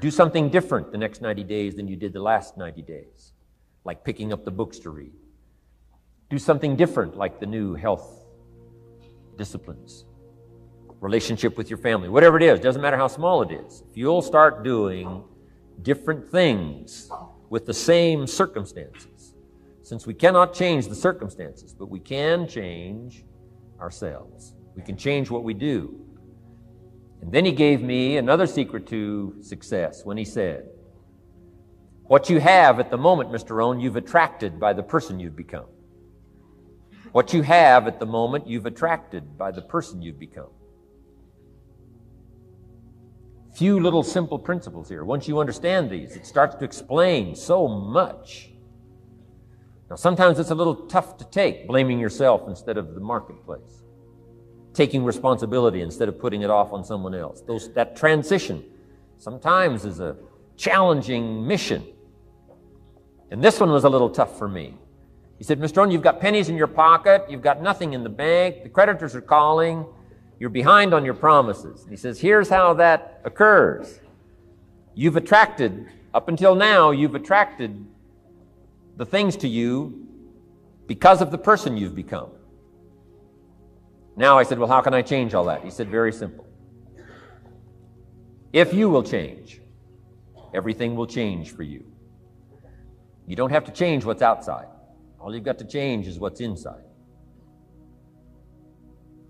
Do something different the next 90 days than you did the last 90 days, like picking up the books to read. Do something different, like the new health disciplines, relationship with your family, whatever it is, doesn't matter how small it is. If you'll start doing different things with the same circumstances, since we cannot change the circumstances, but we can change ourselves. We can change what we do. And then he gave me another secret to success when he said, what you have at the moment, Mr. Rohn, you've attracted by the person you've become. What you have at the moment, you've attracted by the person you've become. Few little simple principles here. Once you understand these, it starts to explain so much. Now, sometimes it's a little tough to take, blaming yourself instead of the marketplace. Taking responsibility instead of putting it off on someone else. That transition sometimes is a challenging mission. And this one was a little tough for me. He said, Mr. Rohn, you've got pennies in your pocket, you've got nothing in the bank, the creditors are calling, you're behind on your promises. And he says, here's how that occurs. You've attracted, up until now, you've attracted the things to you because of the person you've become. Now I said, well, how can I change all that? He said, very simple. If you will change, everything will change for you. You don't have to change what's outside. All you've got to change is what's inside.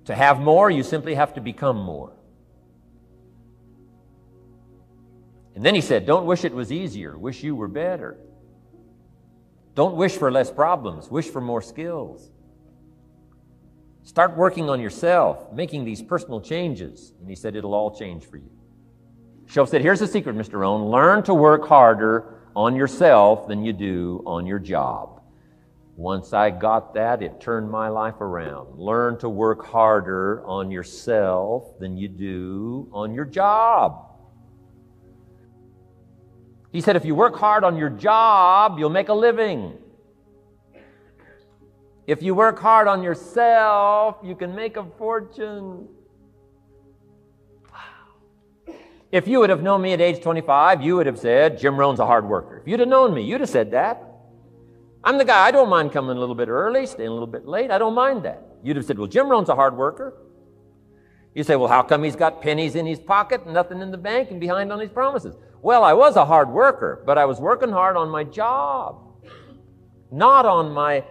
To have more, you simply have to become more. And then he said, don't wish it was easier. Wish you were better. Don't wish for less problems. Wish for more skills. Start working on yourself, making these personal changes. And he said, it'll all change for you. Shoaff said, here's the secret, Mr. Rohn. Learn to work harder on yourself than you do on your job. Once I got that, it turned my life around. Learn to work harder on yourself than you do on your job. He said, if you work hard on your job, you'll make a living. If you work hard on yourself, you can make a fortune. Wow. If you would have known me at age 25, you would have said, Jim Rohn's a hard worker. If you'd have known me, you'd have said that. I'm the guy, I don't mind coming a little bit early, staying a little bit late. I don't mind that. You'd have said, well, Jim Rohn's a hard worker. You say, well, how come he's got pennies in his pocket and nothing in the bank and behind on his promises? Well, I was a hard worker, but I was working hard on my job, not on myself.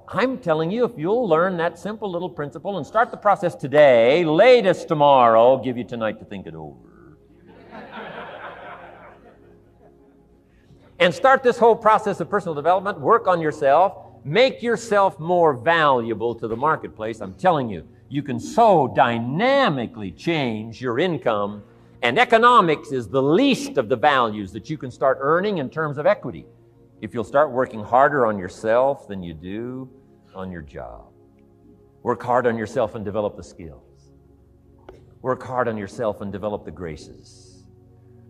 I'm telling you, if you'll learn that simple little principle and start the process today, latest tomorrow, give you tonight to think it over. And start this whole process of personal development, work on yourself, make yourself more valuable to the marketplace. I'm telling you, you can so dynamically change your income, and economics is the least of the values that you can start earning in terms of equity if you'll start working harder on yourself than you do on your job. Work hard on yourself and develop the skills. Work hard on yourself and develop the graces.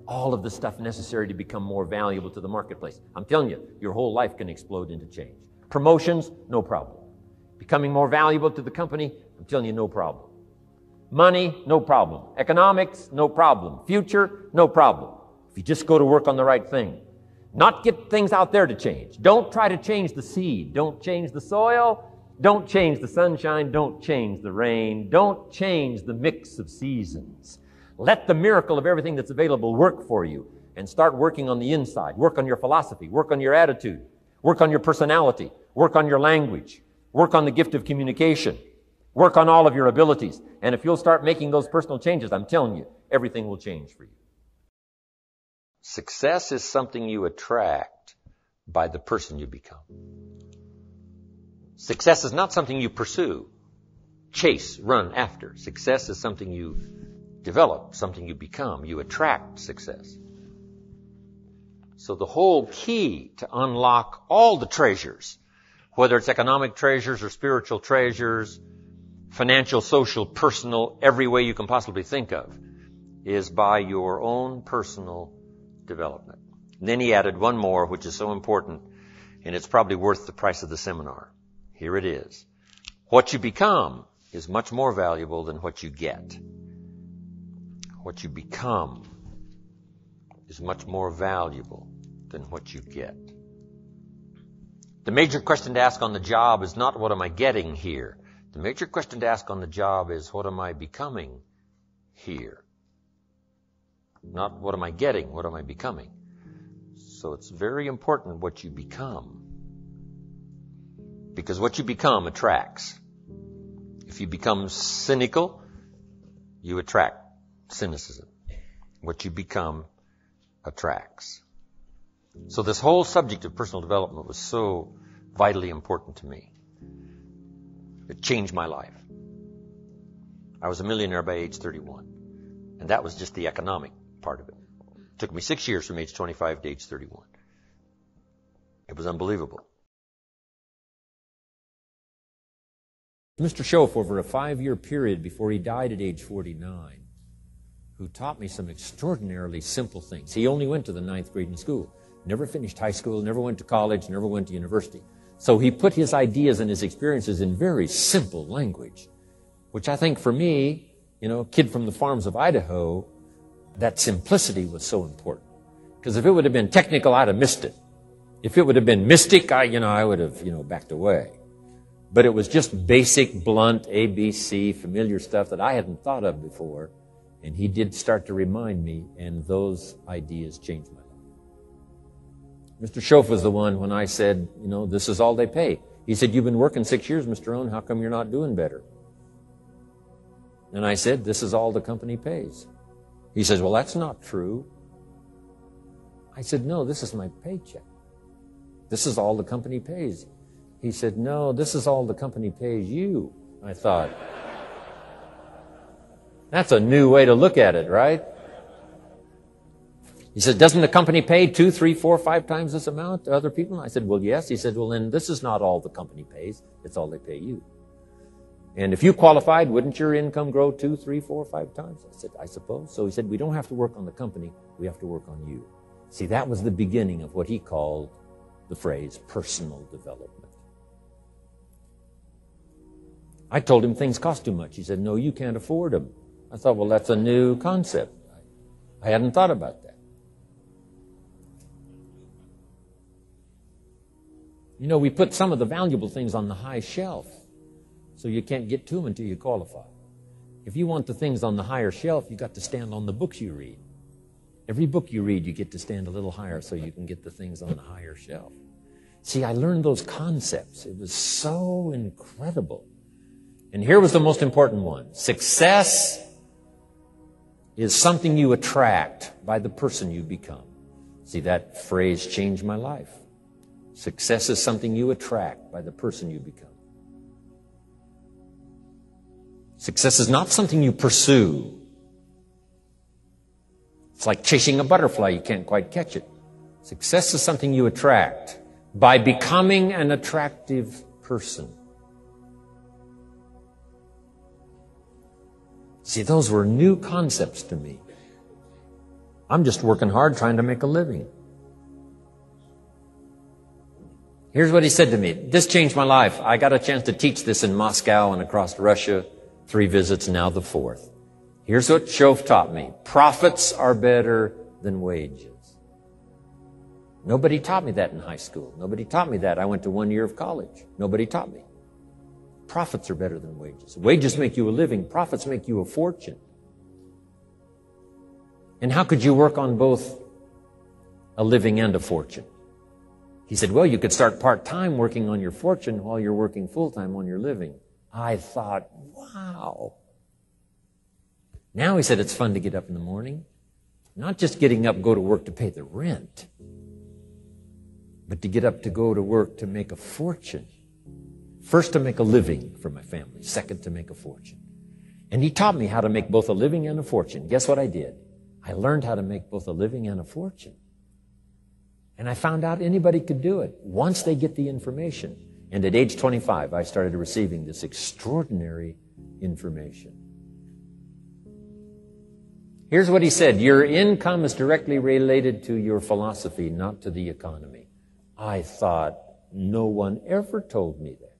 All of the stuff necessary to become more valuable to the marketplace. I'm telling you, your whole life can explode into change. Promotions, no problem. Becoming more valuable to the company, I'm telling you, no problem. Money, no problem. Economics, no problem. Future, no problem. If you just go to work on the right thing. Not get things out there to change. Don't try to change the seed. Don't change the soil. Don't change the sunshine. Don't change the rain. Don't change the mix of seasons. Let the miracle of everything that's available work for you, and start working on the inside. Work on your philosophy. Work on your attitude. Work on your personality. Work on your language. Work on the gift of communication. Work on all of your abilities. And if you'll start making those personal changes, I'm telling you, everything will change for you. Success is something you attract by the person you become. Success is not something you pursue, chase, run after. Success is something you develop, something you become. You attract success. So the whole key to unlock all the treasures, whether it's economic treasures or spiritual treasures, financial, social, personal, every way you can possibly think of, is by your own personal development. And then he added one more, which is so important, and it's probably worth the price of the seminar. Here it is. What you become is much more valuable than what you get. What you become is much more valuable than what you get. The major question to ask on the job is not what am I getting here? The major question to ask on the job is what am I becoming here? Not what am I getting, what am I becoming? So it's very important what you become. Because what you become attracts. If you become cynical, you attract cynicism. What you become attracts. So this whole subject of personal development was so vitally important to me. It changed my life. I was a millionaire by age 31. And that was just the economic part of it. It took me 6 years from age 25 to age 31. It was unbelievable. Mr. Schoaf, over a 5-year period before he died at age 49, who taught me some extraordinarily simple things. He only went to the 9th grade in school, never finished high school, never went to college, never went to university. So he put his ideas and his experiences in very simple language, which I think for me, kid from the farms of Idaho, that simplicity was so important. Because if it would have been technical, I'd have missed it. If it would have been mystic, I would have, backed away. But it was just basic, blunt, ABC, familiar stuff that I hadn't thought of before. And he did start to remind me, and those ideas changed my life. Mr. Schoaf was the one when I said, this is all they pay. He said, you've been working 6 years, Mr. Owen, how come you're not doing better? And I said, this is all the company pays. He says, well, that's not true. I said, no, this is my paycheck. This is all the company pays. He said, no, this is all the company pays you. I thought, that's a new way to look at it, right? He said, doesn't the company pay 2, 3, 4, 5 times this amount to other people? I said, well, yes. He said, well, then this is not all the company pays. It's all they pay you. And if you qualified, wouldn't your income grow 2, 3, 4, 5 times? I said, I suppose. So he said, we don't have to work on the company. We have to work on you. See, that was the beginning of what he called the phrase personal development. I told him things cost too much. He said, no, you can't afford them. I thought, well, that's a new concept. I hadn't thought about that. We put some of the valuable things on the high shelf, so you can't get to them until you qualify. If you want the things on the higher shelf, you got to stand on the books you read. Every book you read, you get to stand a little higher so you can get the things on the higher shelf. See, I learned those concepts. It was so incredible. And here was the most important one. Success is something you attract by the person you become. See, that phrase changed my life. Success is something you attract by the person you become. Success is not something you pursue. It's like chasing a butterfly. You can't quite catch it. Success is something you attract by becoming an attractive person. See, those were new concepts to me. I'm just working hard trying to make a living. Here's what he said to me. This changed my life. I got a chance to teach this in Moscow and across Russia. 3 visits, now the 4th. Here's what Schoaf taught me. Profits are better than wages. Nobody taught me that in high school. Nobody taught me that. I went to 1 year of college. Nobody taught me. Profits are better than wages. Wages make you a living. Profits make you a fortune. And how could you work on both a living and a fortune? He said, well, you could start part-time working on your fortune while you're working full-time on your living. I thought, wow. Now, he said, it's fun to get up in the morning. Not just getting up, go to work to pay the rent, but to get up to go to work to make a fortune. First, to make a living for my family. Second, to make a fortune. And he taught me how to make both a living and a fortune. Guess what I did? I learned how to make both a living and a fortune. And I found out anybody could do it once they get the information. And at age 25, I started receiving this extraordinary information. Here's what he said. Your income is directly related to your philosophy, not to the economy. I thought, no one ever told me that.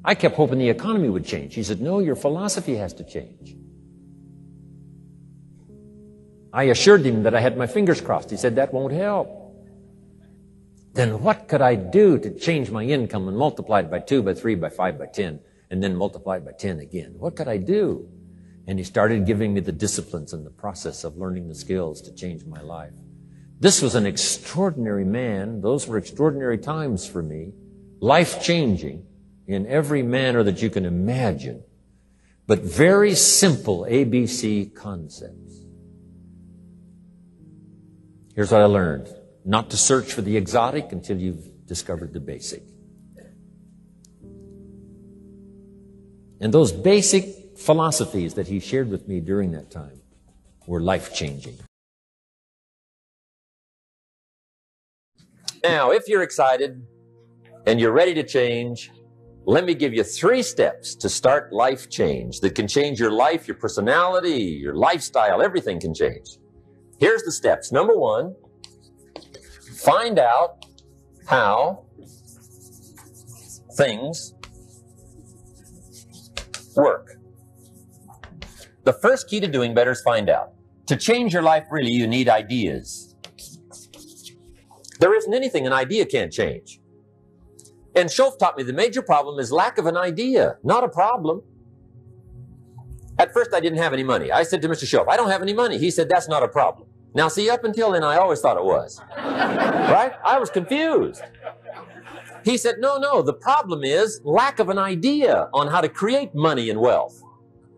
I kept hoping the economy would change. He said, no, your philosophy has to change. I assured him that I had my fingers crossed. He said, that won't help. Then what could I do to change my income and multiply it by 2, by 3, by 5, by 10, and then multiply it by 10 again? What could I do? And he started giving me the disciplines and the process of learning the skills to change my life. This was an extraordinary man. Those were extraordinary times for me, life-changing in every manner that you can imagine, but very simple ABC concepts. Here's what I learned. Not to search for the exotic until you've discovered the basic. And those basic philosophies that he shared with me during that time were life-changing. Now, if you're excited and you're ready to change, let me give you 3 steps to start life change that can change your life, your personality, your lifestyle, everything can change. Here's the steps. Number 1, find out how things work. The first key to doing better is find out. To change your life, really, you need ideas. There isn't anything an idea can't change. And Schoaf taught me the major problem is lack of an idea, not a problem. At first, I didn't have any money. I said to Mr. Schoaf, I don't have any money. He said, that's not a problem. Now, see, up until then, I always thought it was. Right? I was confused. He said, no, the problem is lack of an idea on how to create money and wealth.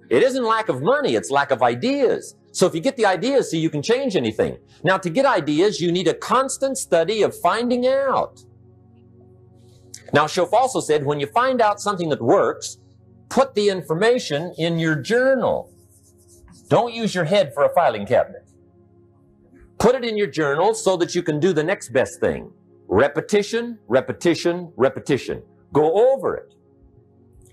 It isn't lack of money, it's lack of ideas. So if you get the ideas, see, you can change anything. Now, to get ideas, you need a constant study of finding out. Now, Schoaf also said, when you find out something that works, put the information in your journal. Don't use your head for a filing cabinet. Put it in your journal so that you can do the next best thing. Repetition, repetition, repetition. Go over it.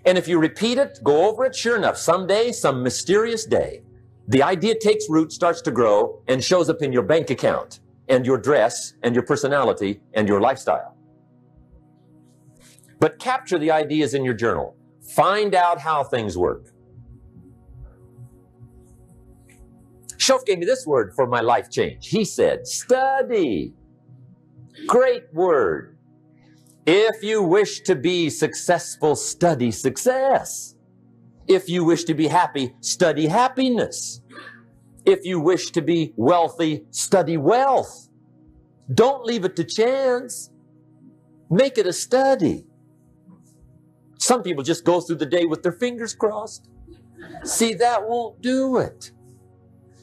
And if you repeat it, go over it, sure enough, someday, some mysterious day, the idea takes root, starts to grow, and shows up in your bank account, and your dress, and your personality, and your lifestyle. But capture the ideas in your journal. Find out how things work. Schoaf gave me this word for my life change. He said, study. Great word. If you wish to be successful, study success. If you wish to be happy, study happiness. If you wish to be wealthy, study wealth. Don't leave it to chance. Make it a study. Some people just go through the day with their fingers crossed. See, that won't do it.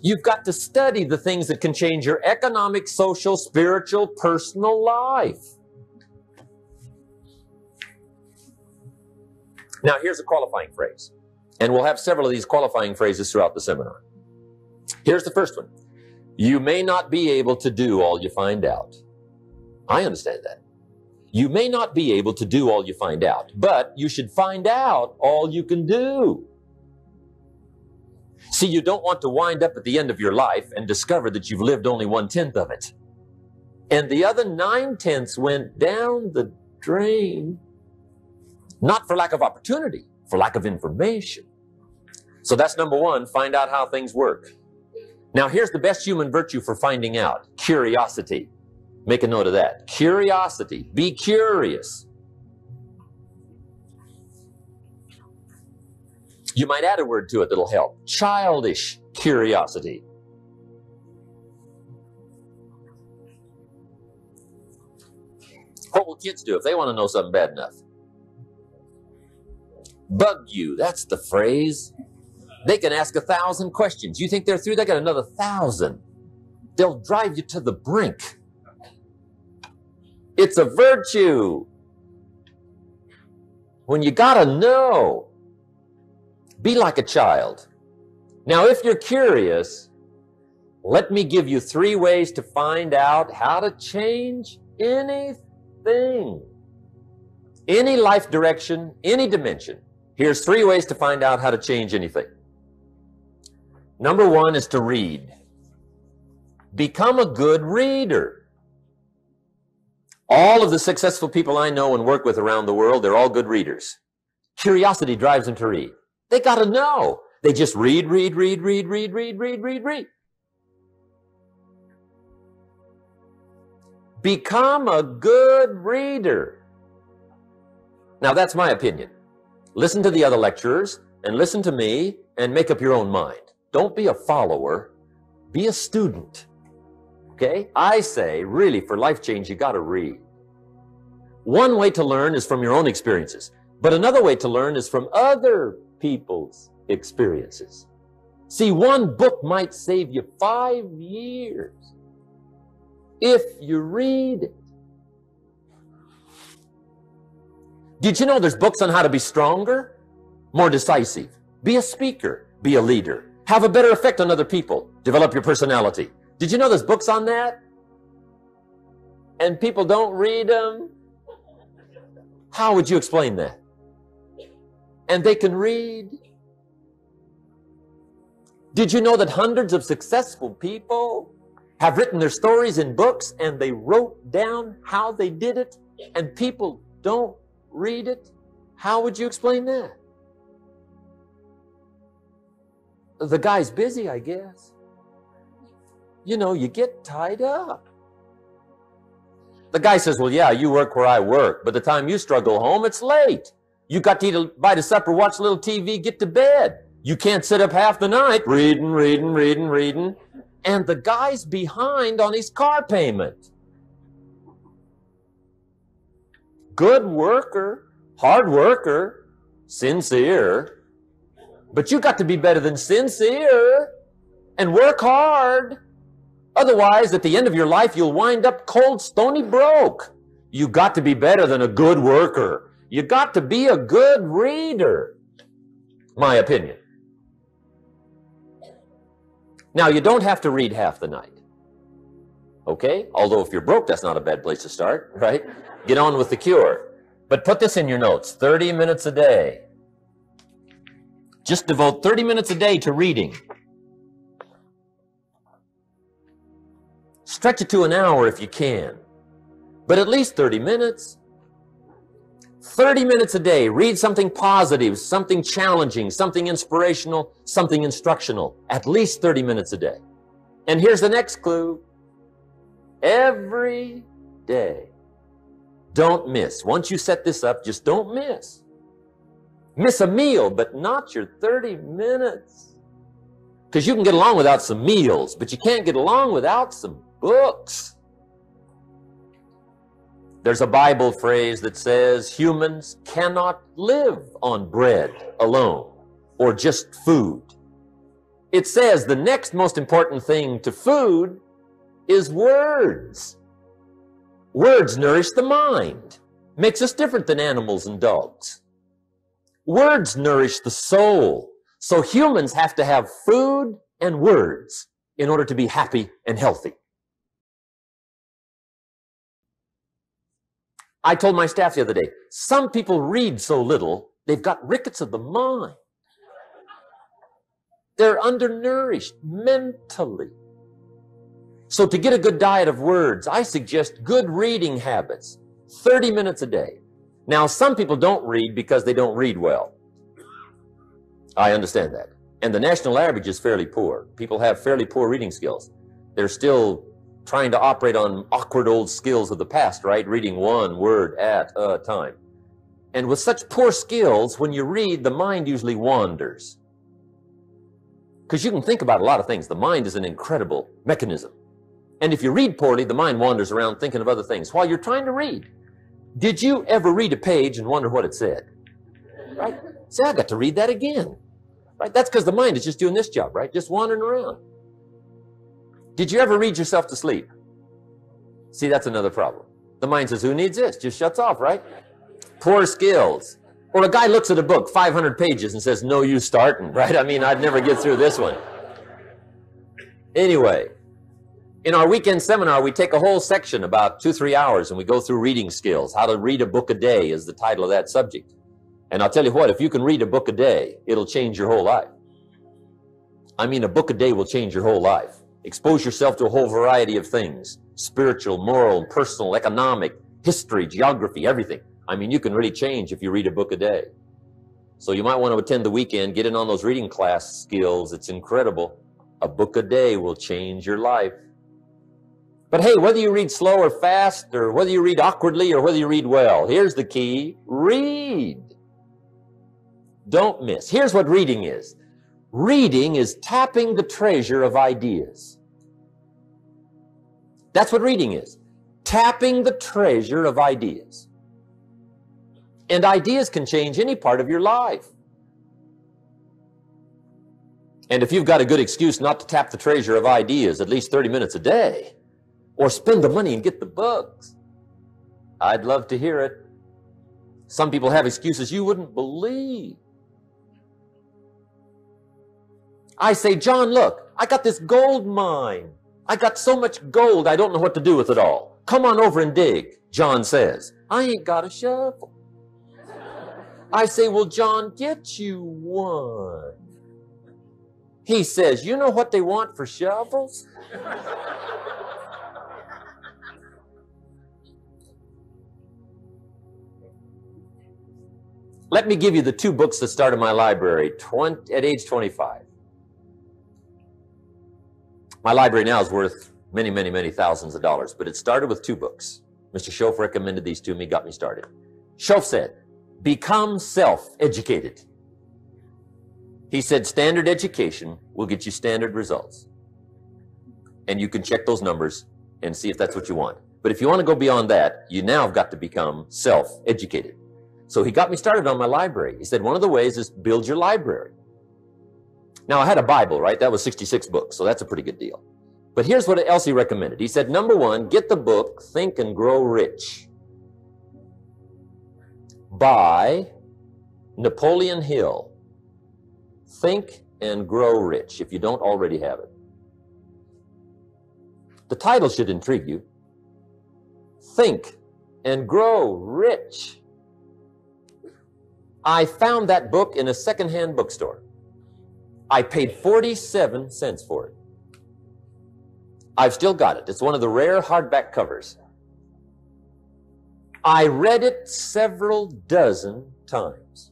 You've got to study the things that can change your economic, social, spiritual, personal life. Now, here's a qualifying phrase. And we'll have several of these qualifying phrases throughout the seminar. Here's the first one. You may not be able to do all you find out. I understand that. You may not be able to do all you find out, but you should find out all you can do. See, you don't want to wind up at the end of your life and discover that you've lived only 1/10 of it. And the other 9/10 went down the drain. Not for lack of opportunity, for lack of information. So that's number 1, find out how things work. Now here's the best human virtue for finding out, curiosity. Make a note of that. Curiosity. Be curious. You might add a word to it that'll help. Childish curiosity. What will kids do if they want to know something bad enough? Bug you. That's the phrase. They can ask 1,000 questions. You think they're through? They got another 1,000. They'll drive you to the brink. It's a virtue. When you gotta know, be like a child. Now, if you're curious, let me give you 3 ways to find out how to change anything. Any life direction, any dimension. Here's 3 ways to find out how to change anything. Number 1 is to read. Become a good reader. All of the successful people I know and work with around the world, they're all good readers. Curiosity drives them to read. They got to know. They just read. Become a good reader. Now, that's my opinion. Listen to the other lecturers and listen to me and make up your own mind. Don't be a follower. Be a student. Okay? I say, really, for life change, you got to read. One way to learn is from your own experiences, but another way to learn is from other people's experiences. See, one book might save you 5 years if you read it. Did you know there's books on how to be stronger, more decisive, be a speaker, be a leader, have a better effect on other people, develop your personality? Did you know there's books on that? And people don't read them? How would you explain that? And they can read. Did you know that hundreds of successful people have written their stories in books and they wrote down how they did it and people don't read it? How would you explain that? The guy's busy, I guess. You know, you get tied up. The guy says, well, yeah, you work where I work, but the time you struggle home, it's late. You got to eat a bite of supper, watch a little TV, get to bed. You can't sit up half the night reading. And the guy's behind on his car payment. Good worker, hard worker, sincere. But you got to be better than sincere and work hard. Otherwise, at the end of your life, you'll wind up cold, stony broke. You got to be better than a good worker. You got to be a good reader. My opinion. Now, you don't have to read half the night. Okay? Although if you're broke, that's not a bad place to start, right? Get on with the cure. But put this in your notes, 30 minutes a day. Just devote 30 minutes a day to reading. Stretch it to an hour if you can, but at least 30 minutes. 30 minutes a day, read something positive, something challenging, something inspirational, something instructional. At least 30 minutes a day. And here's the next clue. Every day. Don't miss. Once you set this up, just don't miss. Miss a meal, but not your 30 minutes. Because you can get along without some meals, but you can't get along without some books. There's a Bible phrase that says humans cannot live on bread alone or just food. It says the next most important thing to food is words. Words nourish the mind, makes us different than animals and dogs. Words nourish the soul. So humans have to have food and words in order to be happy and healthy. I told my staff the other day, some people read so little, they've got rickets of the mind. They're undernourished mentally. So to get a good diet of words, I suggest good reading habits, 30 minutes a day. Now, some people don't read because they don't read well. I understand that. And the national average is fairly poor. People have fairly poor reading skills. They're still trying to operate on awkward old skills of the past, right? Reading one word at a time. And with such poor skills, when you read, the mind usually wanders. Because you can think about a lot of things. The mind is an incredible mechanism. And if you read poorly, the mind wanders around thinking of other things while you're trying to read. Did you ever read a page and wonder what it said? Right? Say, I got to read that again. Right? That's because the mind is just doing this job, right? Just wandering around. Did you ever read yourself to sleep? See, that's another problem. The mind says, who needs this? Just shuts off, right? Poor skills. Or a guy looks at a book, 500 pages, and says, no use starting, right? I mean, I'd never get through this one. Anyway, in our weekend seminar, we take a whole section, about 2-3 hours, and we go through reading skills. How to read a book a day is the title of that subject. And I'll tell you what, if you can read a book a day, it'll change your whole life. I mean, a book a day will change your whole life. Expose yourself to a whole variety of things. Spiritual, moral, personal, economic, history, geography, everything. I mean, you can really change if you read a book a day. So you might want to attend the weekend, get in on those reading class skills. It's incredible. A book a day will change your life. But hey, whether you read slow or fast, or whether you read awkwardly or whether you read well, here's the key: read. Don't miss. Here's what reading is. Reading is tapping the treasure of ideas. That's what reading is. Tapping the treasure of ideas. And ideas can change any part of your life. And if you've got a good excuse not to tap the treasure of ideas at least 30 minutes a day, or spend the money and get the books, I'd love to hear it. Some people have excuses you wouldn't believe. I say, John, look, I got this gold mine. I got so much gold, I don't know what to do with it all. Come on over and dig. John says, I ain't got a shovel. I say, well, John, get you one. He says, you know what they want for shovels? Let me give you the two books that started my library at age 25. My library now is worth many, many, many thousands of dollars, but it started with two books. Mr. Schoaf recommended these to me, got me started. Schoaf said, become self-educated. He said, standard education will get you standard results. And you can check those numbers and see if that's what you want. But if you want to go beyond that, you now have got to become self-educated. So he got me started on my library. He said, one of the ways is build your library. Now, I had a Bible, right? That was 66 books, so that's a pretty good deal. But here's what else he recommended. He said, number one, get the book, Think and Grow Rich, by Napoleon Hill. Think and Grow Rich, if you don't already have it. The title should intrigue you. Think and Grow Rich. I found that book in a secondhand bookstore. I paid 47 cents for it. I've still got it. It's one of the rare hardback covers. I read it several dozen times.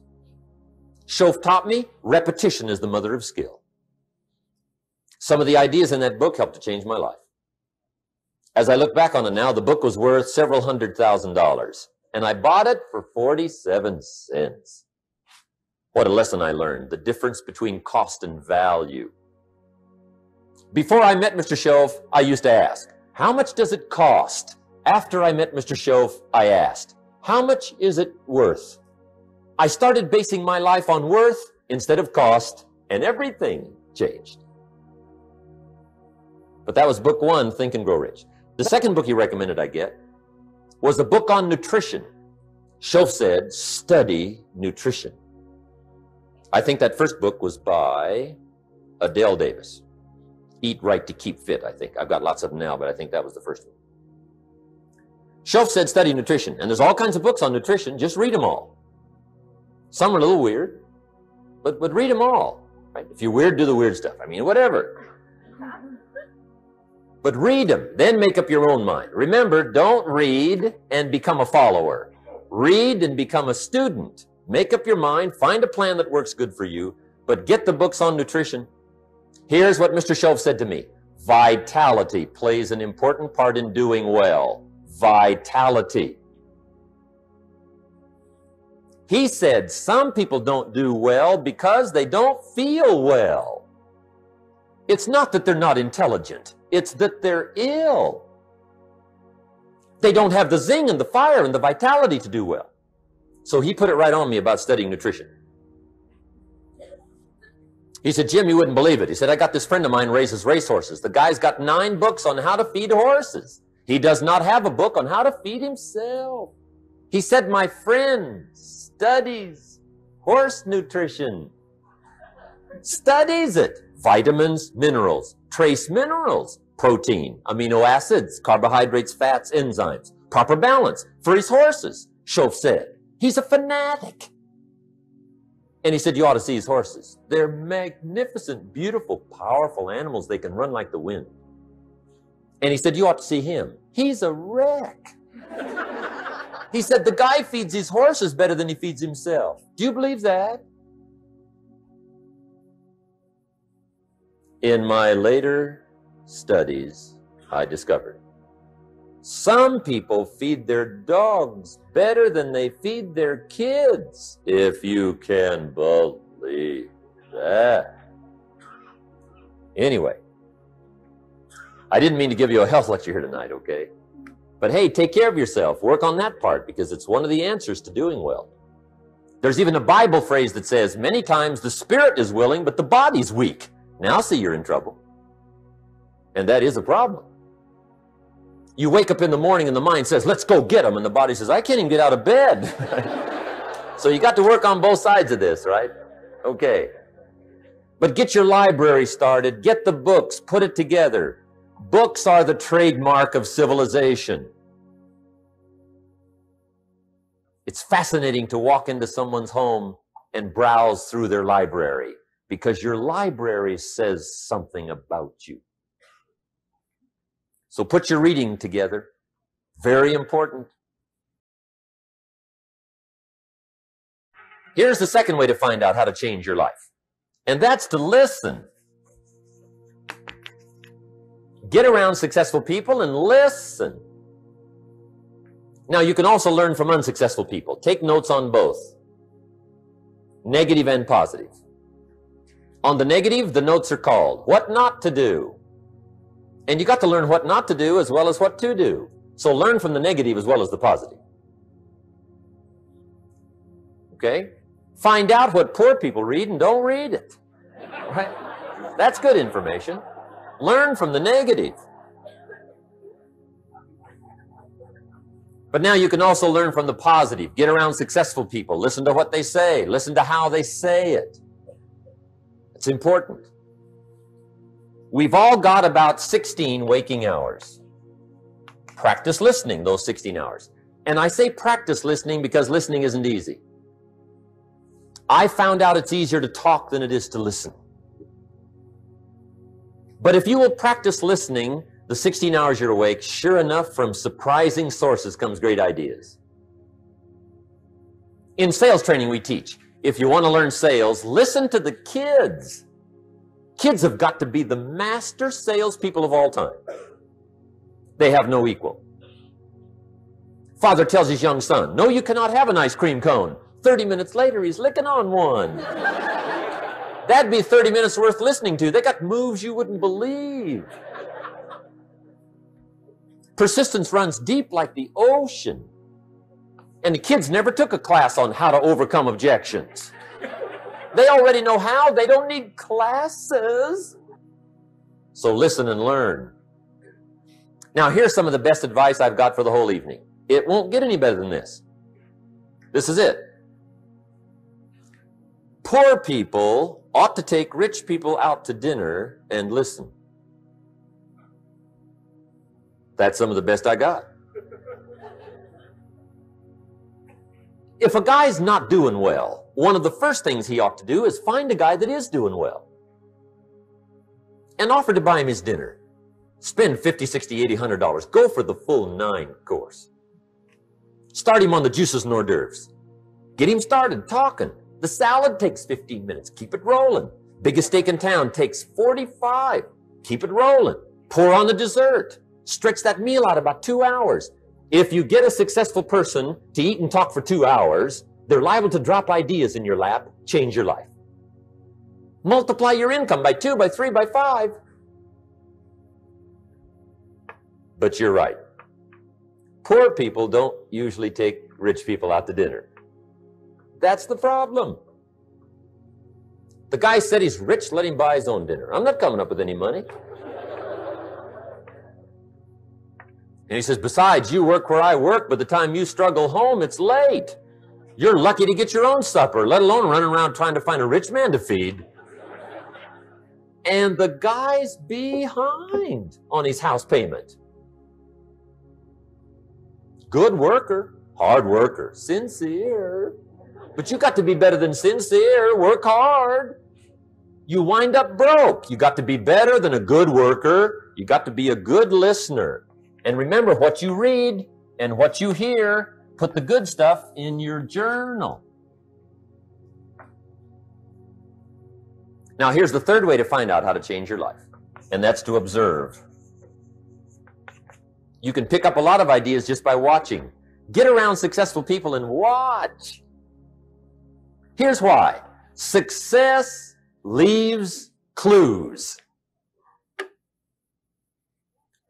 Schoaf taught me repetition is the mother of skill. Some of the ideas in that book helped to change my life. As I look back on it now, the book was worth several $100,000, and I bought it for 47 cents. What a lesson I learned, the difference between cost and value. Before I met Mr. Schoaf, I used to ask, how much does it cost? After I met Mr. Schoaf, I asked, how much is it worth? I started basing my life on worth instead of cost, and everything changed. But that was book one, Think and Grow Rich. The second book he recommended I get was a book on nutrition. Schoaf said, study nutrition. I think that first book was by Adele Davis. Eat Right to Keep Fit, I think. I've got lots of them now, but I think that was the first one. Schoaf said study nutrition, and there's all kinds of books on nutrition. Just read them all. Some are a little weird, but read them all. Right? If you're weird, do the weird stuff. I mean, whatever. But read them, then make up your own mind. Remember, don't read and become a follower. Read and become a student. Make up your mind, find a plan that works good for you, but get the books on nutrition. Here's what Mr. Schoaf said to me. Vitality plays an important part in doing well. Vitality. He said some people don't do well because they don't feel well. It's not that they're not intelligent. It's that they're ill. They don't have the zing and the fire and the vitality to do well. So he put it right on me about studying nutrition. He said, Jim, you wouldn't believe it. He said, I got this friend of mine raises racehorses. The guy's got 9 books on how to feed horses. He does not have a book on how to feed himself. He said, my friend studies horse nutrition. Studies it. Vitamins, minerals, trace minerals, protein, amino acids, carbohydrates, fats, enzymes, proper balance for his horses. Schoaf said, he's a fanatic. And he said, you ought to see his horses. They're magnificent, beautiful, powerful animals. They can run like the wind. And he said, you ought to see him. He's a wreck. He said, the guy feeds his horses better than he feeds himself. Do you believe that? In my later studies, I discovered Some people feed their dogs better than they feed their kids, if you can believe that. Anyway, I didn't mean to give you a health lecture here tonight, okay? But hey, take care of yourself. Work on that part because it's one of the answers to doing well. There's even a Bible phrase that says, many times the spirit is willing, but the body's weak. Now see you're in trouble. And that is a problem. You wake up in the morning and the mind says, let's go get them. And the body says, I can't even get out of bed. So you got to work on both sides of this, right? Okay. But get your library started. Get the books. Put it together. Books are the trademark of civilization. It's fascinating to walk into someone's home and browse through their library because your library says something about you. So put your reading together. Very important. Here's the second way to find out how to change your life. And that's to listen. Get around successful people and listen. Now, you can also learn from unsuccessful people. Take notes on both, negative and positive. On the negative, the notes are called What Not to Do. And you got to learn what not to do as well as what to do. So learn from the negative as well as the positive. Okay? Find out what poor people read and don't read it. Right? That's good information. Learn from the negative. But now you can also learn from the positive. Get around successful people. Listen to what they say. Listen to how they say it. It's important. We've all got about 16 waking hours. Practice listening those 16 hours. And I say practice listening because listening isn't easy. I found out it's easier to talk than it is to listen. But if you will practice listening the 16 hours you're awake, sure enough, from surprising sources comes great ideas. In sales training we teach, if you want to learn sales, listen to the kids. Kids have got to be the master salespeople of all time. They have no equal. Father tells his young son, no, you cannot have an ice cream cone. 30 minutes later, he's licking on one. That'd be 30 minutes worth listening to. They got moves you wouldn't believe. Persistence runs deep like the ocean. And the kids never took a class on how to overcome objections. They already know how. They don't need classes. So listen and learn. Now, here's some of the best advice I've got for the whole evening. It won't get any better than this. This is it. Poor people ought to take rich people out to dinner and listen. That's some of the best I got. If a guy's not doing well, one of the first things he ought to do is find a guy that is doing well and offer to buy him his dinner. Spend $50, $60, $80, $100. Go for the full 9 course. Start him on the juices and hors d'oeuvres. Get him started talking. The salad takes 15 minutes. Keep it rolling. Biggest steak in town takes 45. Keep it rolling. Pour on the dessert. Stretch that meal out about 2 hours. If you get a successful person to eat and talk for 2 hours, they're liable to drop ideas in your lap, change your life. Multiply your income by 2, by 3, by 5. But you're right. Poor people don't usually take rich people out to dinner. That's the problem. The guy said he's rich, let him buy his own dinner. I'm not coming up with any money. And he says, besides, you work where I work. By the time you struggle home, it's late. You're lucky to get your own supper, let alone running around trying to find a rich man to feed. And the guy's behind on his house payment. Good worker, hard worker, sincere. But you got to be better than sincere. Work hard. You wind up broke. You got to be better than a good worker. You got to be a good listener. And remember, what you read and what you hear, put the good stuff in your journal. Now, here's the third way to find out how to change your life, and that's to observe. You can pick up a lot of ideas just by watching. Get around successful people and watch. Here's why. Success leaves clues.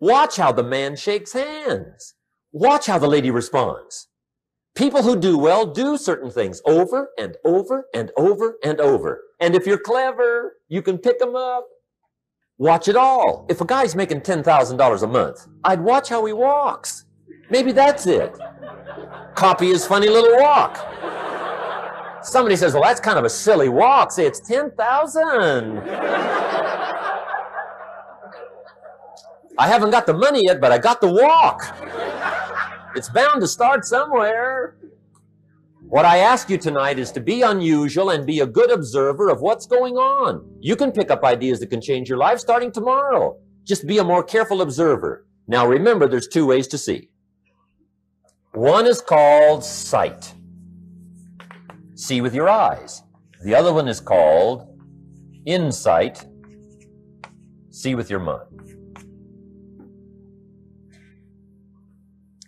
Watch how the man shakes hands. Watch how the lady responds. People who do well do certain things over and over and over and over. And if you're clever, you can pick them up. Watch it all. If a guy's making $10,000 a month, I'd watch how he walks. Maybe that's it. Copy his funny little walk. Somebody says, well, that's kind of a silly walk. Say, it's 10,000. I haven't got the money yet, but I got the walk. It's bound to start somewhere. What I ask you tonight is to be unusual and be a good observer of what's going on. You can pick up ideas that can change your life starting tomorrow. Just be a more careful observer. Now remember, there's two ways to see. One is called sight. See with your eyes. The other one is called insight. See with your mind.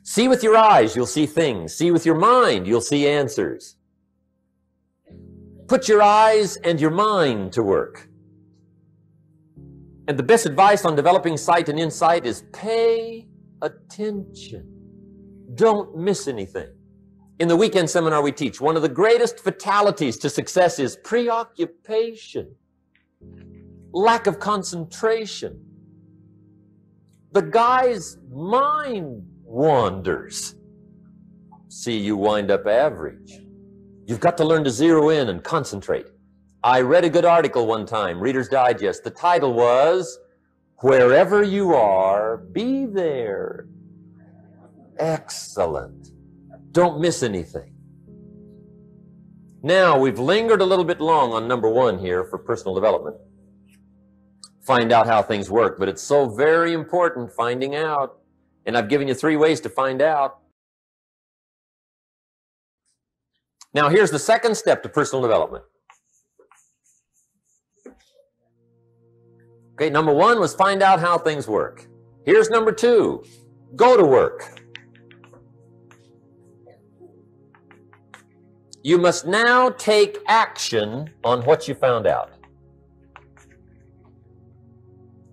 See with your eyes, you'll see things. See with your mind, you'll see answers. Put your eyes and your mind to work. And the best advice on developing sight and insight is pay attention. Don't miss anything. In the weekend seminar we teach, one of the greatest fatalities to success is preoccupation, lack of concentration. The guy's mind wanders. See, you wind up average. You've got to learn to zero in and concentrate. I read a good article one time, Reader's Digest. The title was, Wherever You Are, Be There. Excellent. Don't miss anything. Now, we've lingered a little bit long on number one here for personal development. Find out how things work, but it's so very important finding out. And I've given you 3 ways to find out. Now, here's the second step to personal development. Okay, number 1 was find out how things work. Here's number 2, go to work. You must now take action on what you found out.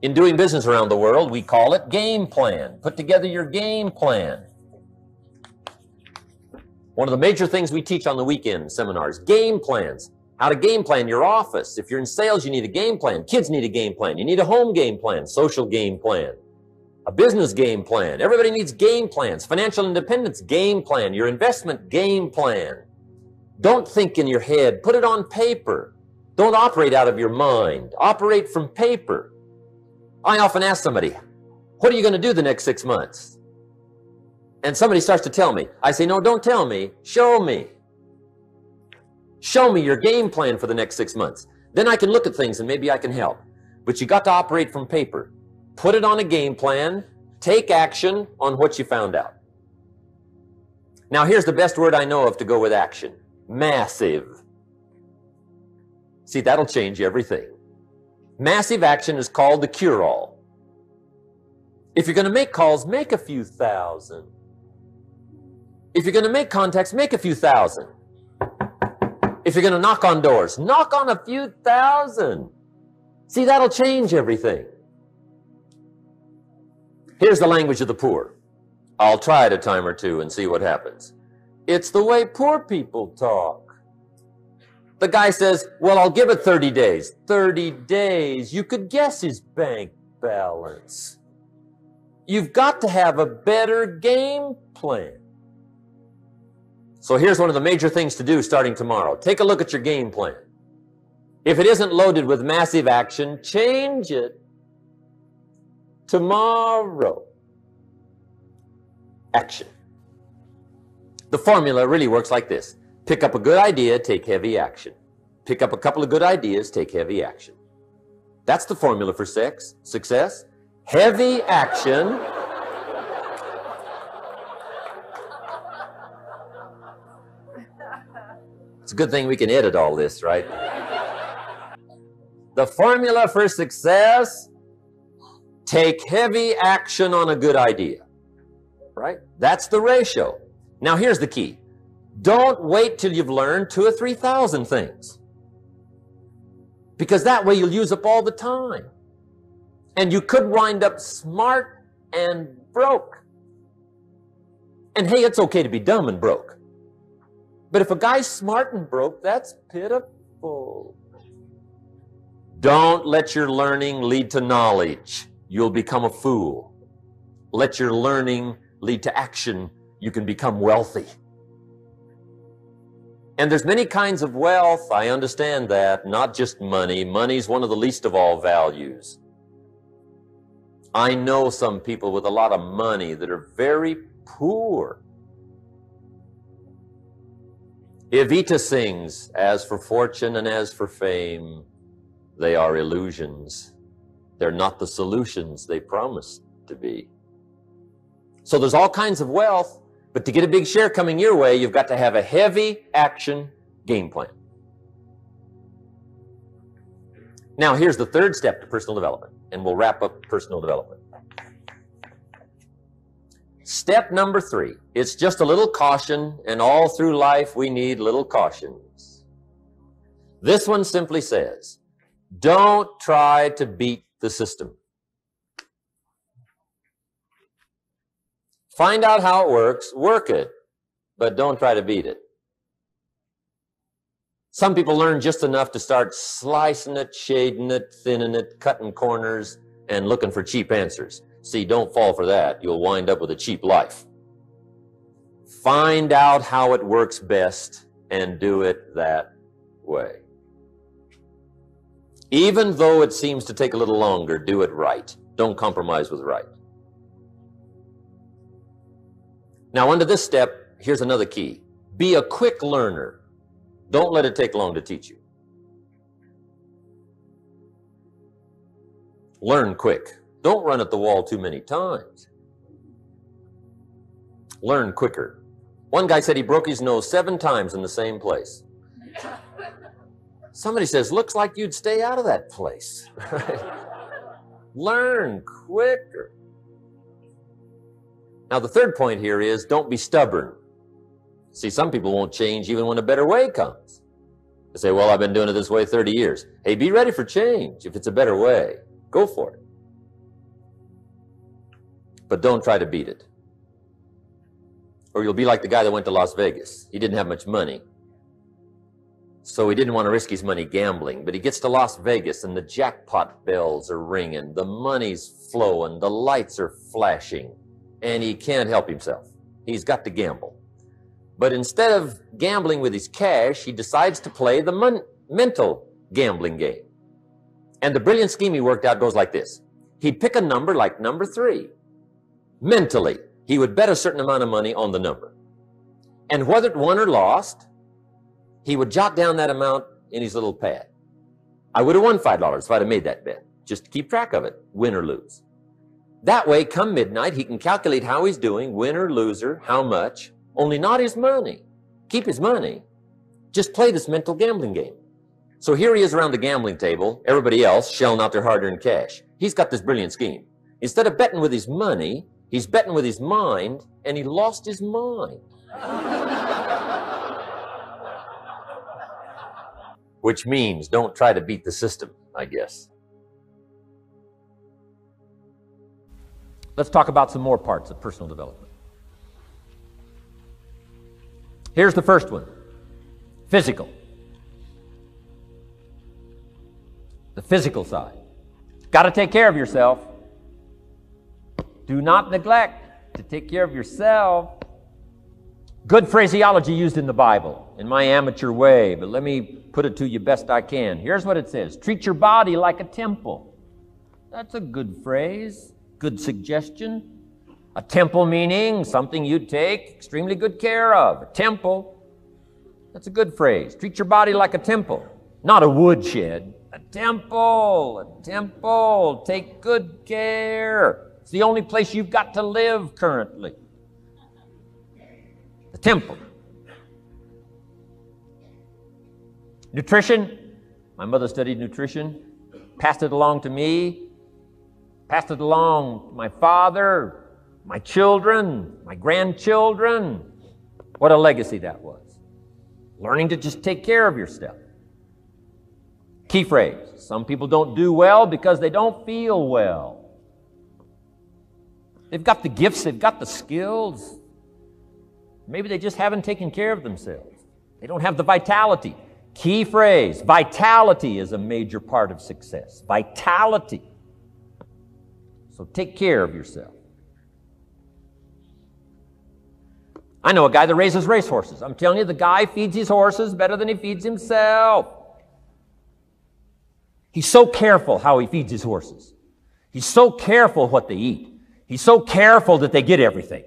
In doing business around the world, we call it game plan. Put together your game plan. One of the major things we teach on the weekend seminars, game plans. How to game plan your office. If you're in sales, you need a game plan. Kids need a game plan. You need a home game plan, social game plan, a business game plan. Everybody needs game plans. Financial independence, game plan. Your investment, game plan. Don't think in your head. Put it on paper. Don't operate out of your mind. Operate from paper. I often ask somebody, what are you going to do the next 6 months? And somebody starts to tell me. I say, no, don't tell me. Show me. Show me your game plan for the next 6 months. Then I can look at things and maybe I can help. But you got to operate from paper. Put it on a game plan. Take action on what you found out. Now, here's the best word I know of to go with action. Massive. See, that'll change everything. Massive action is called the cure-all. If you're going to make calls, make a few thousand. If you're going to make contacts, make a few thousand. If you're going to knock on doors, knock on a few thousand. See, that'll change everything. Here's the language of the poor. I'll try it a time or two and see what happens. It's the way poor people talk. The guy says, well, I'll give it 30 days. 30 days. You could guess his bank balance. You've got to have a better game plan. So here's one of the major things to do starting tomorrow. Take a look at your game plan. If it isn't loaded with massive action, change it tomorrow. Action. The formula really works like this. Pick up a good idea, take heavy action. Pick up a couple of good ideas, take heavy action. That's the formula for success. Heavy action. It's a good thing we can edit all this, right? The formula for success, take heavy action on a good idea. right? That's the ratio. Now here's the key. Don't wait till you've learned 2,000 or 3,000 things. Because that way you'll use up all the time. And you could wind up smart and broke. And hey, it's okay to be dumb and broke. But if a guy's smart and broke, that's pitiful. Don't let your learning lead to knowledge. You'll become a fool. Let your learning lead to action. You can become wealthy. And there's many kinds of wealth. I understand that. Not just money. Money's one of the least of all values. I know some people with a lot of money that are very poor. Evita sings, as for fortune and as for fame, they are illusions. They're not the solutions they promised to be. So there's all kinds of wealth, but to get a big share coming your way, you've got to have a heavy action game plan. Now, here's the third step to personal development, and we'll wrap up personal development. Step number 3, it's just a little caution, and all through life we need little cautions. This one simply says, don't try to beat the system. Find out how it works, work it, but don't try to beat it. Some people learn just enough to start slicing it, shading it, thinning it, cutting corners, and looking for cheap answers. See, don't fall for that. You'll wind up with a cheap life. Find out how it works best and do it that way. Even though it seems to take a little longer, do it right. Don't compromise with right. Now, under this step, here's another key. Be a quick learner. Don't let it take long to teach you. Learn quick. Don't run at the wall too many times. Learn quicker. One guy said he broke his nose 7 times in the same place. Somebody says, looks like you'd stay out of that place. Learn quicker. Now, the third point here is don't be stubborn. See, some people won't change even when a better way comes. They say, well, I've been doing it this way 30 years. Hey, be ready for change. If it's a better way, go for it. But don't try to beat it. Or you'll be like the guy that went to Las Vegas. He didn't have much money. So he didn't want to risk his money gambling. But he gets to Las Vegas and the jackpot bells are ringing. The money's flowing. The lights are flashing. And he can't help himself. He's got to gamble. But instead of gambling with his cash, he decides to play the mental gambling game. And the brilliant scheme he worked out goes like this. He'd pick a number like number 3. Mentally, he would bet a certain amount of money on the number. And whether it won or lost, he would jot down that amount in his little pad. I would have won $5 if I'd have made that bet. Just to keep track of it, win or lose. That way, come midnight, he can calculate how he's doing, winner, loser, how much, only not his money. Keep his money. Just play this mental gambling game. So here he is around the gambling table, everybody else shelling out their hard-earned cash. He's got this brilliant scheme. Instead of betting with his money, he's betting with his mind, and he lost his mind. Which means don't try to beat the system, I guess. Let's talk about some more parts of personal development. Here's the first one. Physical. The physical side. Got to take care of yourself. Do not neglect to take care of yourself. Good phraseology used in the Bible, in my amateur way, but let me put it to you best I can. Here's what it says. Treat your body like a temple. That's a good phrase, good suggestion. A temple meaning something you take extremely good care of. A temple, that's a good phrase. Treat your body like a temple, not a woodshed. A temple, take good care. It's the only place you've got to live currently. The temple. Nutrition. My mother studied nutrition, passed it along to me, passed it along to my father, my children, my grandchildren. What a legacy that was. Learning to just take care of yourself. Key phrase, some people don't do well because they don't feel well. They've got the gifts, they've got the skills. Maybe they just haven't taken care of themselves. They don't have the vitality. Key phrase, vitality is a major part of success. Vitality. So take care of yourself. I know a guy that raises racehorses. I'm telling you, the guy feeds his horses better than he feeds himself. He's so careful how he feeds his horses. He's so careful what they eat. He's so careful that they get everything.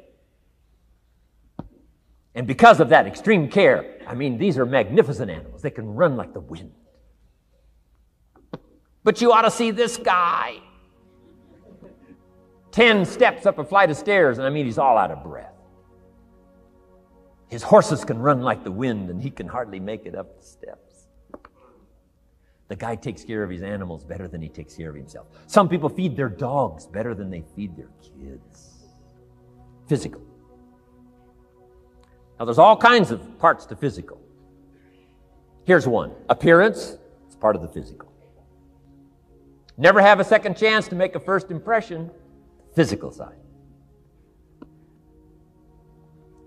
And because of that extreme care, I mean, these are magnificent animals. They can run like the wind. But you ought to see this guy. 10 steps up a flight of stairs, and I mean, he's all out of breath. His horses can run like the wind, and he can hardly make it up the steps. The guy takes care of his animals better than he takes care of himself. Some people feed their dogs better than they feed their kids. Physical. Now, there's all kinds of parts to physical. Here's one. Appearance is part of the physical. Never have a second chance to make a first impression. Physical side.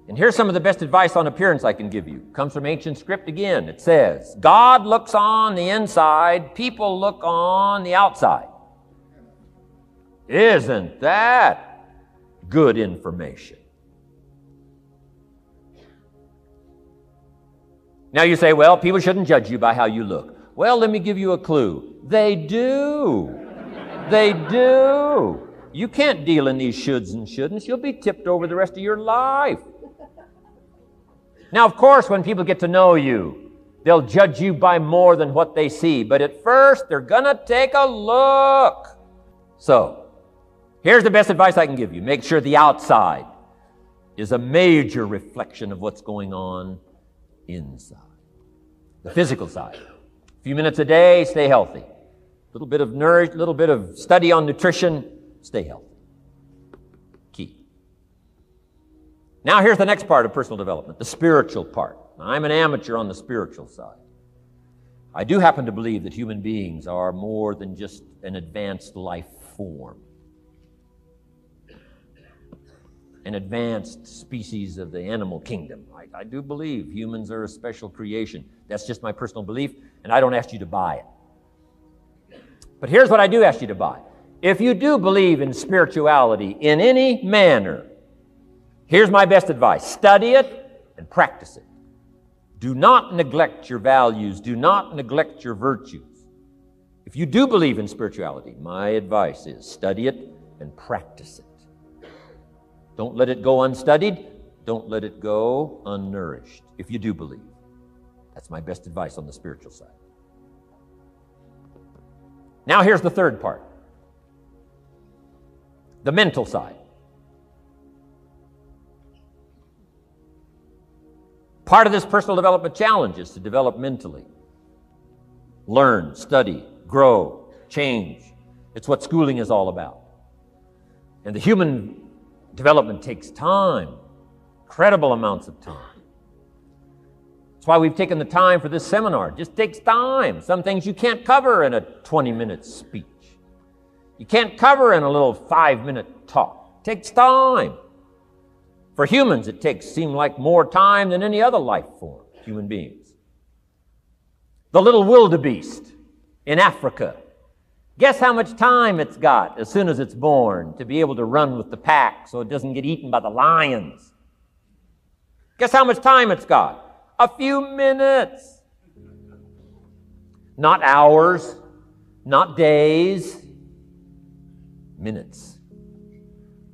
And here's some of the best advice on appearance I can give you. Comes from ancient script again. It says, God looks on the inside, people look on the outside. Isn't that good information? Now you say, well, people shouldn't judge you by how you look. Well, let me give you a clue. They do. They do. You can't deal in these shoulds and shouldn'ts. You'll be tipped over the rest of your life. Now, of course, when people get to know you, they'll judge you by more than what they see. But at first, they're going to take a look. So, here's the best advice I can give you. Make sure the outside is a major reflection of what's going on inside. The physical side. A few minutes a day, stay healthy. A little bit of nourish, little bit of study on nutrition, stay healthy. Key. Now here's the next part of personal development, the spiritual part. I'm an amateur on the spiritual side. I do happen to believe that human beings are more than just an advanced life form. An advanced species of the animal kingdom. I do believe humans are a special creation. That's just my personal belief, and I don't ask you to buy it. But here's what I do ask you to buy. If you do believe in spirituality in any manner, here's my best advice. Study it and practice it. Do not neglect your values. Do not neglect your virtues. If you do believe in spirituality, my advice is study it and practice it. Don't let it go unstudied. Don't let it go unnourished, if you do believe. That's my best advice on the spiritual side. Now here's the third part. The mental side. Part of this personal development challenge is to develop mentally. Learn, study, grow, change. It's what schooling is all about. And the human development takes time, incredible amounts of time. That's why we've taken the time for this seminar. It just takes time. Some things you can't cover in a 20-minute speech. You can't cover in a little 5-minute talk. It takes time. For humans, it seems like more time than any other life form, human beings. The little wildebeest in Africa. Guess how much time it's got as soon as it's born to be able to run with the pack so it doesn't get eaten by the lions? Guess how much time it's got? A few minutes. Not hours, not days, minutes.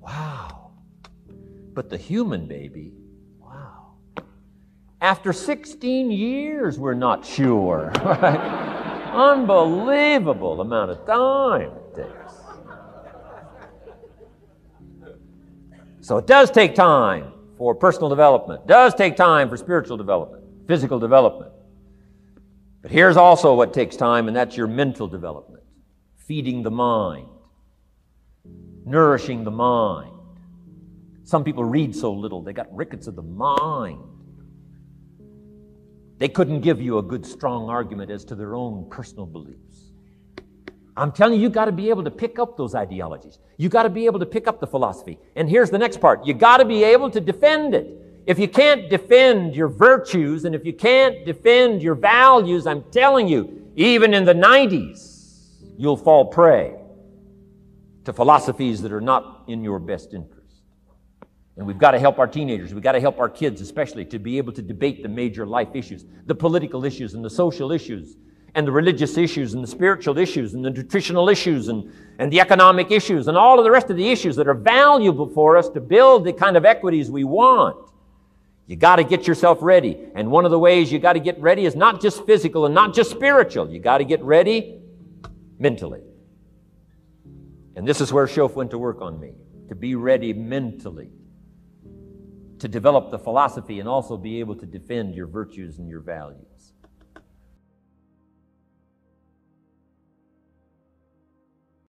Wow. But the human baby, wow. After 16 years, we're not sure. Unbelievable amount of time it takes. So it does take time for personal development. It does take time for spiritual development, physical development. But here's also what takes time, and that's your mental development. Feeding the mind. Nourishing the mind. Some people read so little, they got rickets of the mind. They couldn't give you a good, strong argument as to their own personal beliefs. I'm telling you, you got to be able to pick up those ideologies. You got to be able to pick up the philosophy. And here's the next part. You got to be able to defend it. If you can't defend your virtues and if you can't defend your values, I'm telling you, even in the 90s, you'll fall prey to philosophies that are not in your best interest. And we've got to help our teenagers, we've got to help our kids especially to be able to debate the major life issues, the political issues and the social issues and the religious issues and the spiritual issues and the nutritional issues and the economic issues and all of the rest of the issues that are valuable for us to build the kind of equities we want. You got to get yourself ready. And one of the ways you got to get ready is not just physical and not just spiritual. You got to get ready mentally. And this is where Shoaff went to work on me, to be ready mentally, to develop the philosophy and also be able to defend your virtues and your values.